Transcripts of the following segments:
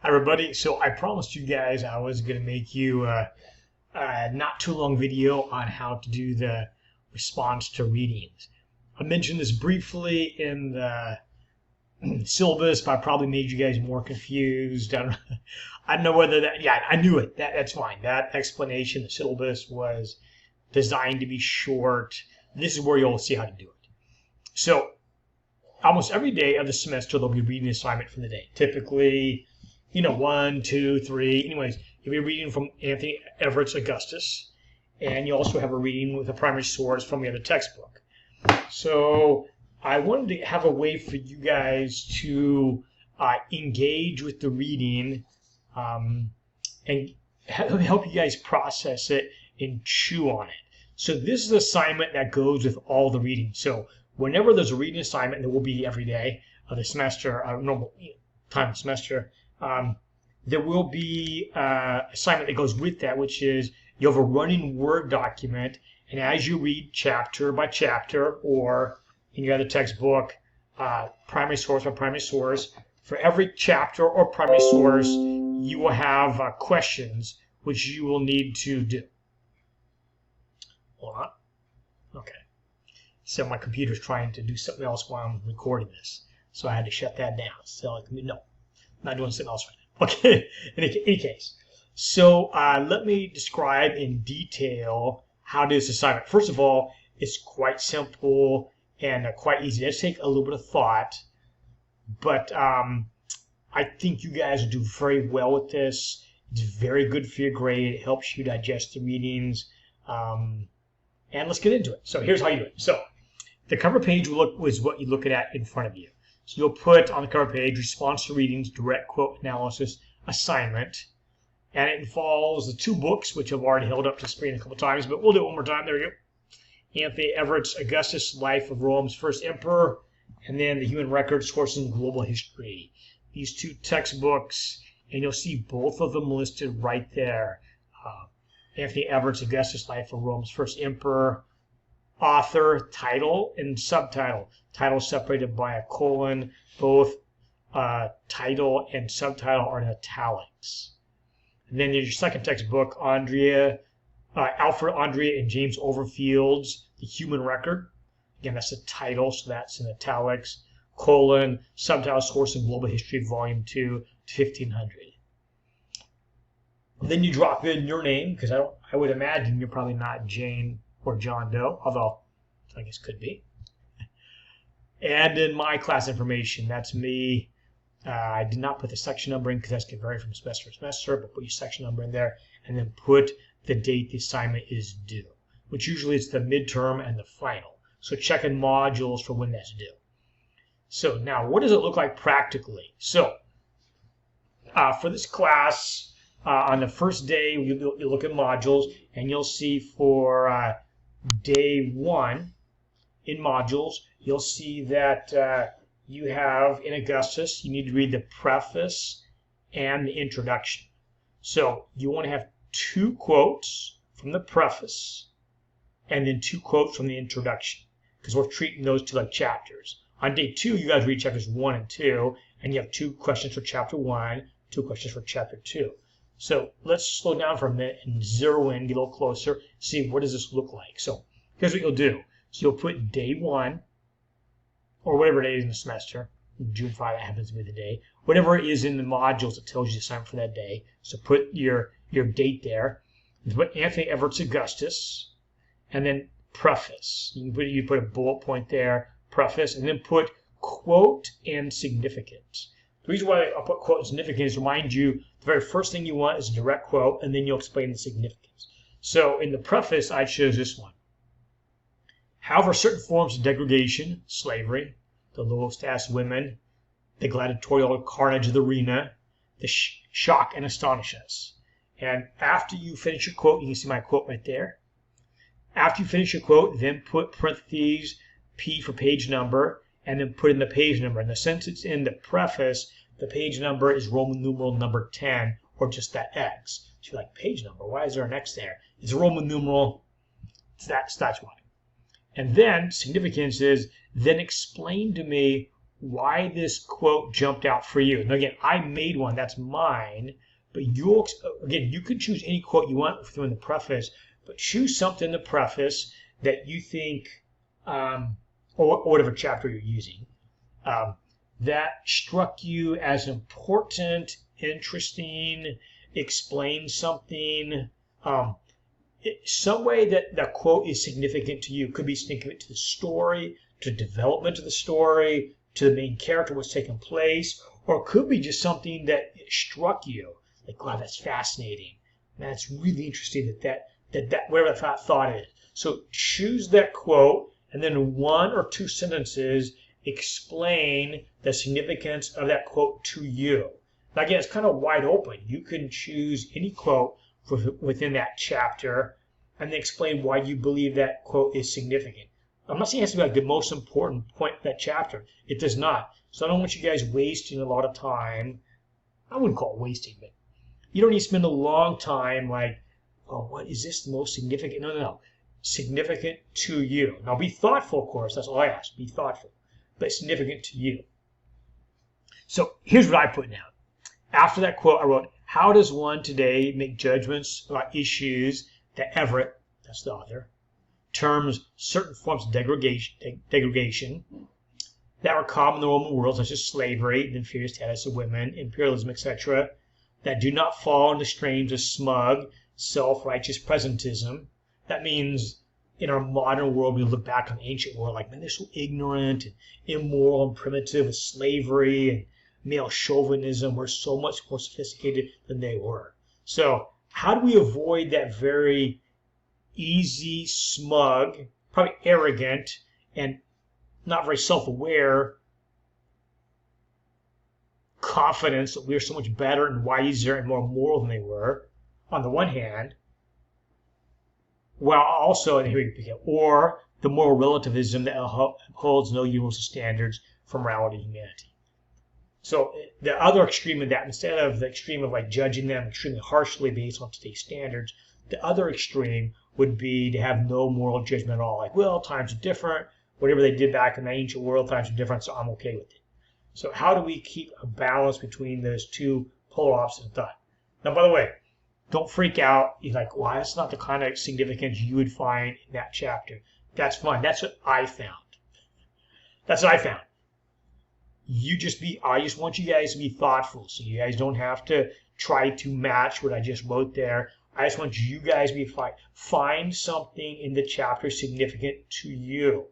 Hi everybody. So I promised you guys I was going to make you a not too long video on how to do the response to readings. I mentioned this briefly in the syllabus, but I probably made you guys more confused. I don't know whether that, yeah, I knew it. That's fine. That explanation, the syllabus was designed to be short. This is where you'll see how to do it. So almost every day of the semester, there'll be a reading assignment for the day. Typically, 1, 2, 3. Anyways, you'll be reading from Anthony Everett's Augustus, and you also have a reading with a primary source from the other textbook. So I wanted to have a way for you guys to engage with the reading and help you guys process it and chew on it. So this is an assignment that goes with all the reading. So whenever there's a reading assignment, there will be every day of the semester, normal time of the semester, there will be an assignment that goes with that, which is you have a running Word document, and as you read chapter by chapter, or in your other textbook, primary source by primary source, for every chapter or primary source, you will have questions which you will need to do. Hold on. Okay. So my computer's trying to do something else while I'm recording this, so I had to shut that down. So no, I'm not doing something else right now. Okay. In any case, so let me describe in detail how to do this assignment. First of all, it's quite simple and quite easy. It does take a little bit of thought, but I think you guys will do very well with this. It's very good for your grade. It helps you digest the readings. And let's get into it. So here's how you do it. So the cover page is what you're looking at in front of you. So you'll put on the cover page response to readings, direct quote analysis, assignment. And it involves the two books, which I've already held up to the screen a couple times, but we'll do it one more time. There we go. Anthony Everett's Augustus, Life of Rome's First Emperor, and then the Human Record, Sources in Global History. These two textbooks, and you'll see both of them listed right there. Anthony Everett's Augustus, Life of Rome's First Emperor, author, title, and subtitle. Title separated by a colon. Both title and subtitle are in italics. And then there's your second textbook, Alfred Andrea and James Overfield's The Human Record. Again, that's the title, so that's in italics. Colon, subtitle, Source in Global History, Volume 2, 1500. Then you drop in your name, because I would imagine you're probably not Jane or John Doe, although I guess could be. And then my class information, that's me. I did not put the section number in because that's going to vary from semester to semester, but put your section number in there and then put the date the assignment is due, which usually is the midterm and the final. So check in modules for when that's due. So now, what does it look like practically? So for this class, on the first day, you look at modules, and you'll see for day 1 in modules, you'll see that you have in Augustus, you need to read the preface and the introduction. So you want to have 2 quotes from the preface and then 2 quotes from the introduction, because we're treating those 2 like chapters. On day 2, you guys read chapters 1 and 2, and you have 2 questions for chapter 1, 2 questions for chapter 2. So let's slow down for a minute and zero in, get a little closer, see what does this look like. So here's what you'll do. So you'll put day 1, or whatever day is in the semester, June 5, that happens to be the day, whatever it is in the modules that tells you the assignment for that day. So put your date there. You put Anthony Everett's Augustus, and then preface. You put a bullet point there, preface, and then put quote and significance. The reason why I put quote and significance is to remind you the very first thing you want is a direct quote, and then you'll explain the significance. So in the preface, I chose this one. However, certain forms of degradation, slavery, the low status women, the gladiatorial carnage of the arena, shock and astonish us. And after you finish your quote, you can see my quote right there. After you finish your quote, then put parentheses, P for page number, and then put in the page number. And since it's in the preface, the page number is Roman numeral number 10, or just that X. So you're like, page number, why is there an X there? It's a Roman numeral, that's why. And then significance is, then explain to me why this quote jumped out for you. And again, I made one, that's mine, but you can choose any quote you want from the preface, but choose something in the preface that you think, or whatever chapter you're using, that struck you as important, interesting, explains something, some way that the quote is significant to you. Could be significant to the story, to development of the story, to the main character, what's taking place, or it could be just something that struck you. Like, wow, that's fascinating. Man, it's really interesting that whatever that thought is. So choose that quote, and then in 1 or 2 sentences, explain the significance of that quote to you. Now, again, it's kind of wide open. You can choose any quote within that chapter and then explain why you believe that quote is significant. I'm not saying it has to be like the most important point of that chapter. It does not. So I don't want you guys wasting a lot of time. I wouldn't call it wasting, but you don't need to spend a long time like, oh, what is this the most significant? No. Significant to you. Now be thoughtful, of course. That's all I ask. Be thoughtful. But significant to you. So here's what I put down. After that quote, I wrote, how does one today make judgments about issues that Everett, that's the author, terms certain forms of degradation that were common in the Roman world, such as slavery, the inferior status of women, imperialism, etc., that do not fall into strains of smug, self-righteous presentism. That means in our modern world, we look back on the ancient world like, man, they're so ignorant and immoral and primitive with slavery and male chauvinism. We're so much more sophisticated than they were. So how do we avoid that very easy, smug, probably arrogant, and not very self-aware confidence that we're so much better and wiser and more moral than they were, on the one hand, while also, and here we begin, or the moral relativism that upholds no universal standards for morality and humanity. So the other extreme of that, instead of the extreme of like judging them extremely harshly based on today's standards, the other extreme would be to have no moral judgment at all. Like, well, times are different. Whatever they did back in the ancient world, times are different, so I'm okay with it. So how do we keep a balance between those two polar opposites of thought? Now, by the way, don't freak out. You're like, well, that's not the kind of significance you would find in that chapter. That's fine. That's what I found. That's what I found. I just want you guys to be thoughtful, so you guys don't have to try to match what I just wrote there. I just want you guys to be find something in the chapter significant to you.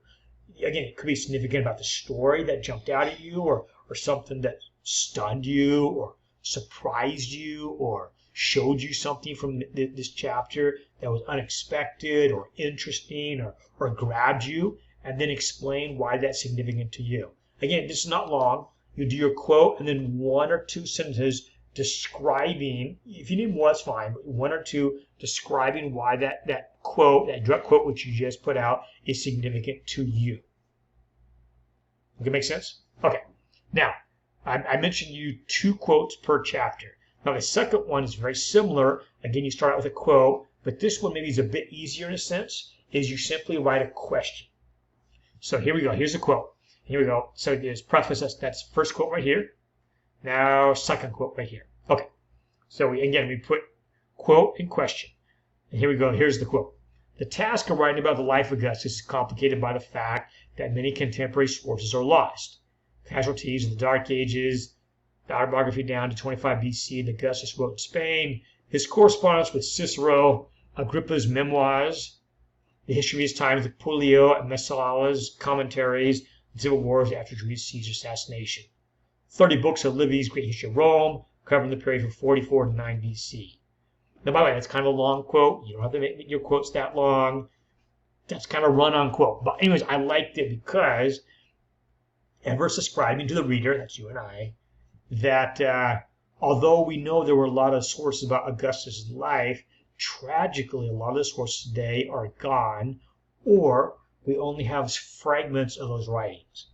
Again, it could be significant about the story that jumped out at you, or something that stunned you, or surprised you, or showed you something from this chapter that was unexpected or interesting, or grabbed you, and then explain why that's significant to you. Again, this is not long. You do your quote and then 1 or 2 sentences describing, if you need more, that's fine, but 1 or 2 describing why that quote, that direct quote which you just put out, is significant to you. Does that make sense? Okay. Now, I mentioned you 2 quotes per chapter. Now, the second one is very similar. Again, you start out with a quote, but this one maybe is a bit easier in a sense, is you simply write a question. So here we go. Here's a quote. Here we go. So there's preface. That's first quote right here. Now, second quote right here. Okay. So we put quote and question. And here we go. Here's the quote. The task of writing about the life of Augustus is complicated by the fact that many contemporary sources are lost. Casualties of the Dark Ages, the autobiography down to 25 BC that Augustus wrote in Spain, his correspondence with Cicero, Agrippa's memoirs, the history of his times with Pollio and Messalla's commentaries, and civil wars after Julius Caesar's assassination. 30 books of Livy's Great History of Rome, covering the period from 44 to 9 BC. Now, by the way, that's kind of a long quote. You don't have to make your quotes that long. That's kind of a run-on quote. But anyways, I liked it because Everett's describing to the reader, that's you and I, that although we know there were a lot of sources about Augustus' life, tragically, a lot of the sources today are gone, or we only have fragments of those writings.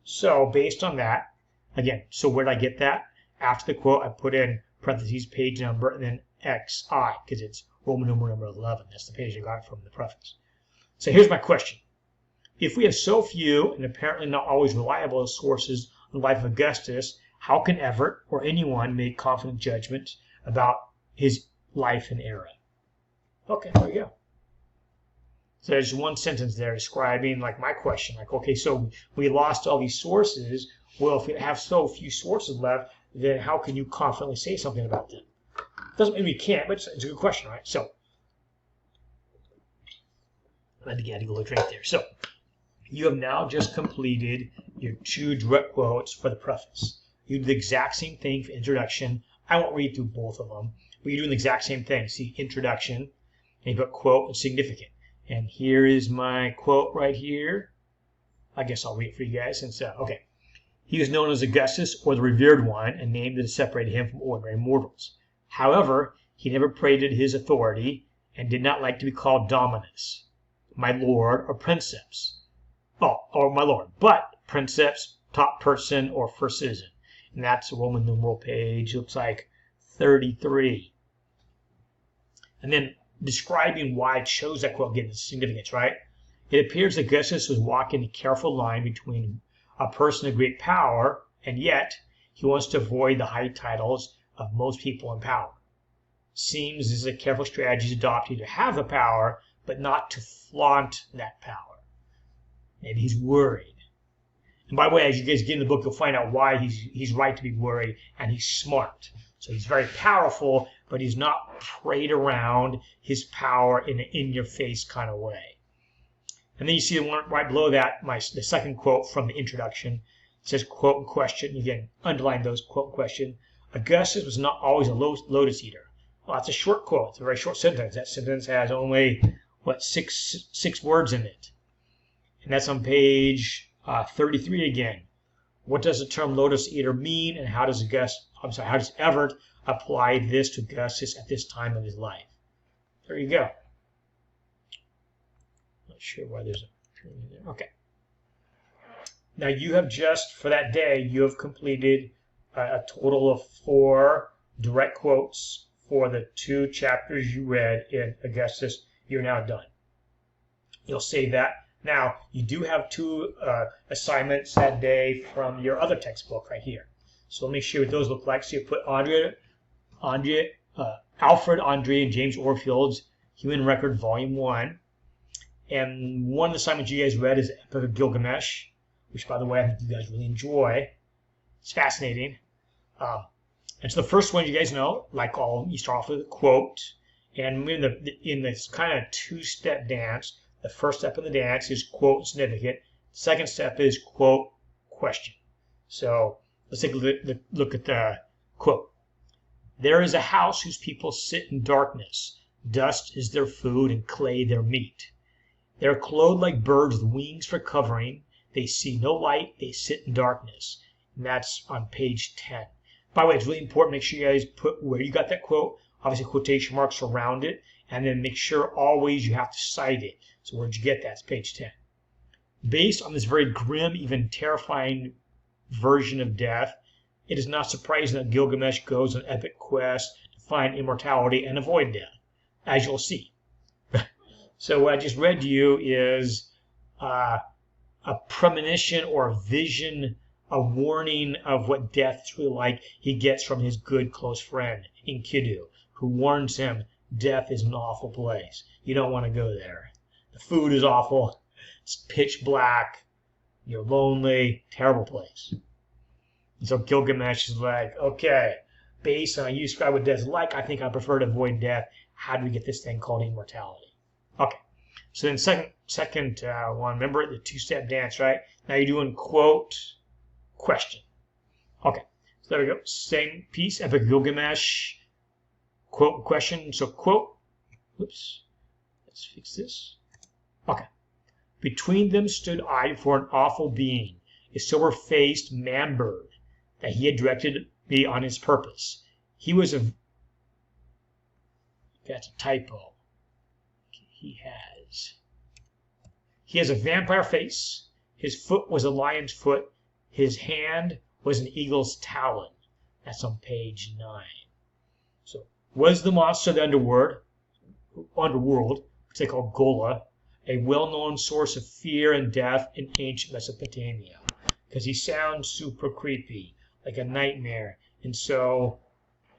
So based on that, again, so where did I get that? After the quote, I put in parentheses, page number, and then XI, because it's Roman numeral number 11. That's the page I got from the preface. So here's my question. If we have so few and apparently not always reliable sources the life of Augustus, how can Everett or anyone make confident judgments about his life and era? Okay, there we go. So there's one sentence there describing like my question, like, okay, so we lost all these sources. Well, if you have so few sources left, then how can you confidently say something about them? Doesn't mean we can't, but it's a good question, right? So I had to go a drink there. So you have now just completed your 2 direct quotes for the preface. You do the exact same thing for introduction. I won't read through both of them, but you're doing the exact same thing. See, introduction, and you put quote and significant. And here is my quote right here. I guess I'll read it for you guys since, okay. He was known as Augustus, or the revered one, a name that separated him from ordinary mortals. However, he never prated his authority and did not like to be called Dominus, my lord, or princeps. Oh, or my lord, but princeps, top person, or first citizen. And that's a Roman numeral page, looks like 33. And then describing why I chose that quote, again, the significance, right? It appears Augustus was walking a careful line between a person of great power, and yet he wants to avoid the high titles of most people in power. Seems this is a careful strategy adopted to have the power, but not to flaunt that power. Maybe he's worried. And by the way, as you guys get in the book, you'll find out why he's right to be worried, and he's smart. So he's very powerful, but he's not prayed around his power in an in-your-face kind of way. And then you see the one right below that, the second quote from the introduction. It says, quote and question. Again, underline those, quote and question. Augustus was not always a lotus eater. Well, that's a short quote. It's a very short sentence. That sentence has only, six words in it. And that's on page 33 again. What does the term lotus eater mean, and how does Everett apply this to Augustus at this time of his life? There you go. Not sure why there's a period there. Okay. Now you have just, for that day, you have completed a total of 4 direct quotes for the 2 chapters you read in Augustus. You're now done. You'll save that. Now, you do have 2 assignments that day from your other textbook right here. So let me show you what those look like. So you put Alfred Andre and James Orfield's Human Record, Volume 1. And one of the assignments you guys read is Epic of Gilgamesh, which, by the way, I think you guys really enjoy. It's fascinating. And so the first one, you guys know, like all of them, you start off with a quote. And in this kind of 2-step dance, the first step in the dance is quote and significant. The second step is quote, question. So let's take a look at the quote. There is a house whose people sit in darkness. Dust is their food and clay their meat. They are clothed like birds with wings for covering. They see no light. They sit in darkness. And that's on page 10. By the way, it's really important. Make sure you guys put where you got that quote, obviously quotation marks around it, and then make sure always you have to cite it. So where'd you get that? It's page 10. Based on this very grim, even terrifying version of death, it is not surprising that Gilgamesh goes on an epic quest to find immortality and avoid death, as you'll see. So what I just read to you is a premonition or a vision, a warning of what death is really like he gets from his good close friend, Enkidu, who warns him death is an awful place. You don't want to go there. The food is awful. It's pitch black. You're lonely. Terrible place. And so Gilgamesh is like, okay, based on you describe what death is like, I think I prefer to avoid death. How do we get this thing called immortality? Okay. So then second one, remember the 2-step dance, right? Now you're doing quote, question. Okay. So there we go. Same piece, Epic Gilgamesh, quote, question. So quote, oops, let's fix this. Okay. Between them stood I before an awful being, a silver-faced man-bird, that he had directed me on his purpose. He was that's a typo. He has a vampire face. His foot was a lion's foot. His hand was an eagle's talon. That's on page 9. So, was the monster of the underworld, which they call Gola, a well-known source of fear and death in ancient Mesopotamia? because he sounds super creepy, like a nightmare. And so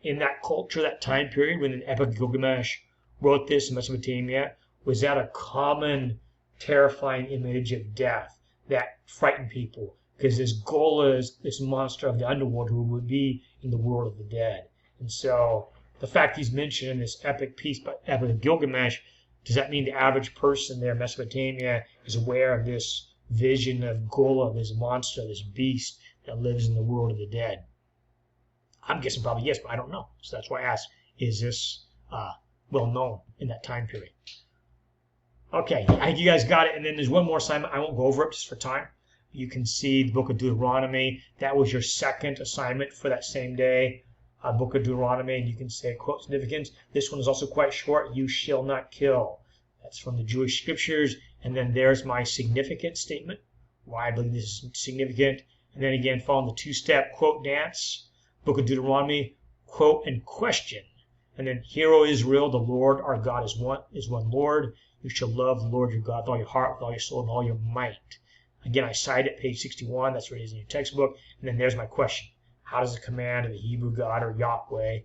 in that culture, that time period when the Epic of Gilgamesh wrote this in Mesopotamia, was that a common terrifying image of death that frightened people? Because this Gola is this monster of the underworld who would be in the world of the dead. And so the fact he's mentioned in this epic piece by Epic of Gilgamesh, does that mean the average person there in Mesopotamia is aware of this vision of Gola, this monster, this beast that lives in the world of the dead? I'm guessing probably yes, but I don't know. So that's why I asked, is this well known in that time period? Okay, I think you guys got it. And then there's one more assignment. I won't go over it just for time. You can see the book of Deuteronomy. That was your second assignment for that same day. Book of Deuteronomy, and you can say quote significance. This one is also quite short. You shall not kill. That's from the Jewish scriptures. And then there's my significance statement, why I believe this is significant. And then again, following the two-step quote dance, book of Deuteronomy, quote and question. And then, hear, O Israel, the Lord our God is one Lord. You shall love the Lord your God with all your heart, with all your soul, and all your might. Again, I cite it, page 61. That's where it is in your textbook. And then there's my question. How does the command of the Hebrew God, or Yahweh,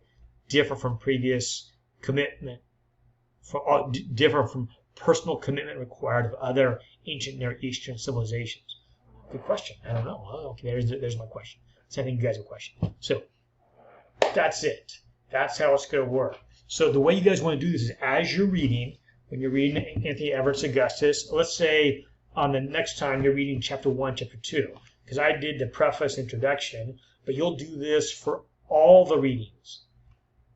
differ from previous commitment, differ from personal commitment required of other ancient Near Eastern civilizations? Good question. I don't know. Oh, okay, there's my question. So I think you guys have a question. So that's it. That's how it's going to work. So the way you guys want to do this is as you're reading, when you're reading Anthony Everett's Augustus, let's say on the next time you're reading chapter 1, chapter 2, because I did the preface introduction, but you'll do this for all the readings.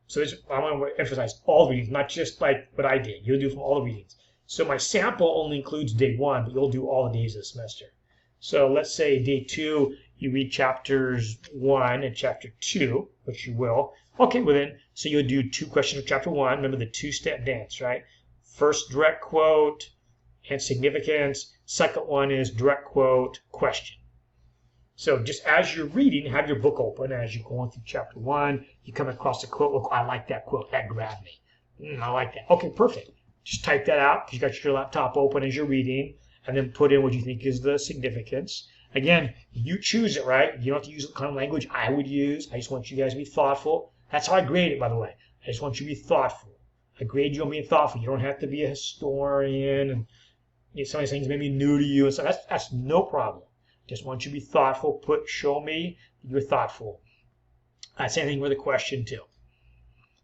So I want to emphasize all the readings, not just like what I did. You'll do from all the readings. So my sample only includes day 1, but you'll do all the days of the semester. So let's say day 2, you read chapters 1 and chapter 2, which you will. Okay, well then, so you'll do 2 questions of chapter 1. Remember the two-step dance, right? First direct quote and significance. Second one is direct quote, question. So just as you're reading, have your book open. As you're going through chapter 1, you come across a quote. Look, I like that quote. That grabbed me. I like that. Okay, perfect. Just type that out because you got your laptop open as you're reading, and then put in what you think is the significance. Again, you choose it, right? You don't have to use the kind of language I would use. I just want you guys to be thoughtful. That's how I grade it, by the way. I just want you to be thoughtful. I grade you on being thoughtful. You don't have to be a historian and some of these things may be new to you. And so that's no problem. Just want you to be thoughtful. Show me that you're thoughtful. Same thing with a question too.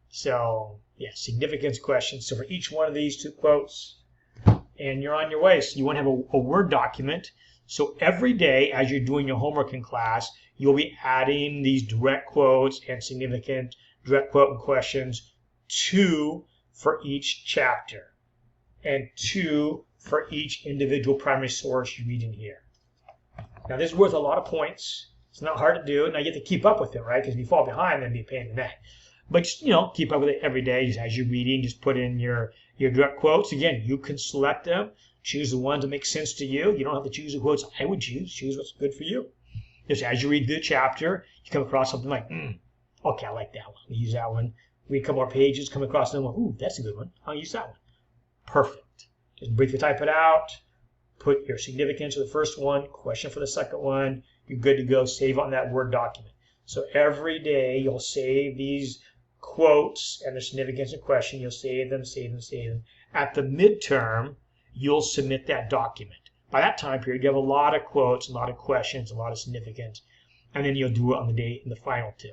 So yeah, significance questions. So for each one of these 2 quotes, and you're on your way. So you want to have a Word document. So every day as you're doing your homework in class, you'll be adding these direct quotes and significant direct quote and questions, 2 for each chapter and 2 for each individual primary source you read in here. Now this is worth a lot of points. It's not hard to do. Now you have to keep up with it, right? Because if you fall behind, then it'd be a pain in the neck. But just, keep up with it every day. Just as you're reading, just put in your direct quotes. Again, you can select them. Choose the ones that make sense to you. You don't have to choose the quotes I would choose. Choose what's good for you. Just as you read the chapter, you come across something like, okay, I like that one. I'll use that one. Read a couple more pages, come across another one. Ooh, that's a good one. I'll use that one. Perfect. Just briefly type it out. Put your significance for the first one, question for the second one. You're good to go. Save on that Word document. So every day you'll save these quotes and their significance and question. You'll save them, save them, save them. At the midterm, you'll submit that document. By that time period, you have a lot of quotes, a lot of questions, a lot of significance, and then you'll do it on the day in the final 2.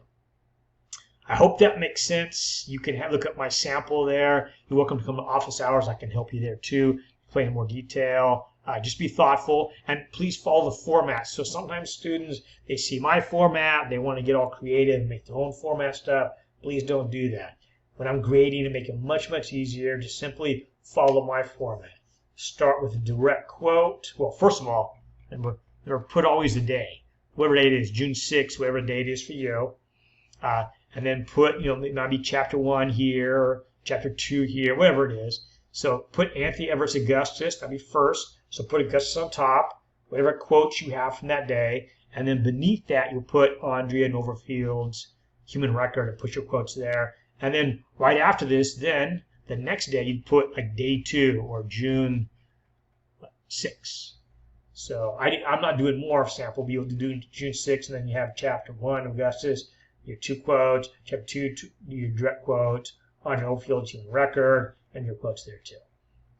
I hope that makes sense. You can look at my sample there. You're welcome to come to office hours. I can help you there too, explain in more detail. Just be thoughtful, and please follow the format. So sometimes students, they see my format, they want to get all creative and make their own format stuff. Please don't do that. When I'm grading to make it much, much easier, just simply follow my format. Start with a direct quote. Well, first of all, remember, put always the day. Whatever day it is, June 6th, whatever day it is for you. And then put, maybe chapter 1 here, or chapter 2 here, whatever it is. So put Anthony Everett's Augustus, that'd be first. So put Augustus on top, whatever quotes you have from that day. And then beneath that, you'll put Andrea Novofield's Human Record and put your quotes there. And then right after this, then the next day, you'd put like day 2 or June 6. So I'm not doing more sample. We'll be able to do June 6th, and then you have chapter 1 of Augustus, your 2 quotes, chapter 2, your direct quotes, on your Oldfield's human record, and your quotes there too.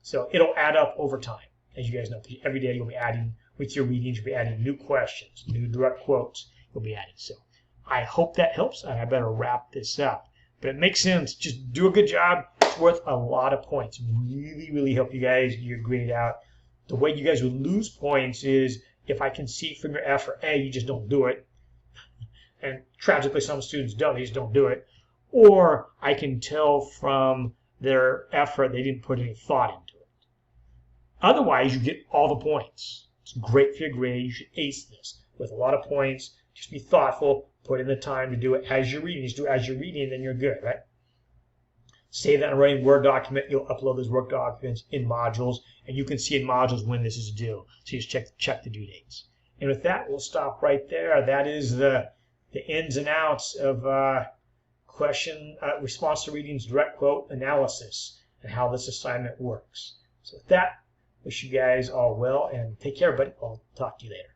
So it'll add up over time. As you guys know, every day you'll be adding, with your readings, you'll be adding new questions, new direct quotes you'll be adding. So I hope that helps, and I better wrap this up. But it makes sense. Just do a good job. It's worth a lot of points. Really, really help you guys get your grade out. The way you guys would lose points is if I can see from your effort, A, you just don't do it. And tragically, some students don't. They just don't do it. Or I can tell from their effort they didn't put any thought into it. Otherwise, you get all the points. It's great for your grade. You should ace this with a lot of points. Just be thoughtful. Put in the time to do it as you're reading. Just do it as you're reading, and then you're good, right? Save that in a running Word document. You'll upload those Word documents in modules, and you can see in modules when this is due. So you just check the due dates. And with that, we'll stop right there. That is the ins and outs of response to readings, direct quote analysis, and how this assignment works. So with that, wish you guys all well, and take care, everybody. I'll talk to you later.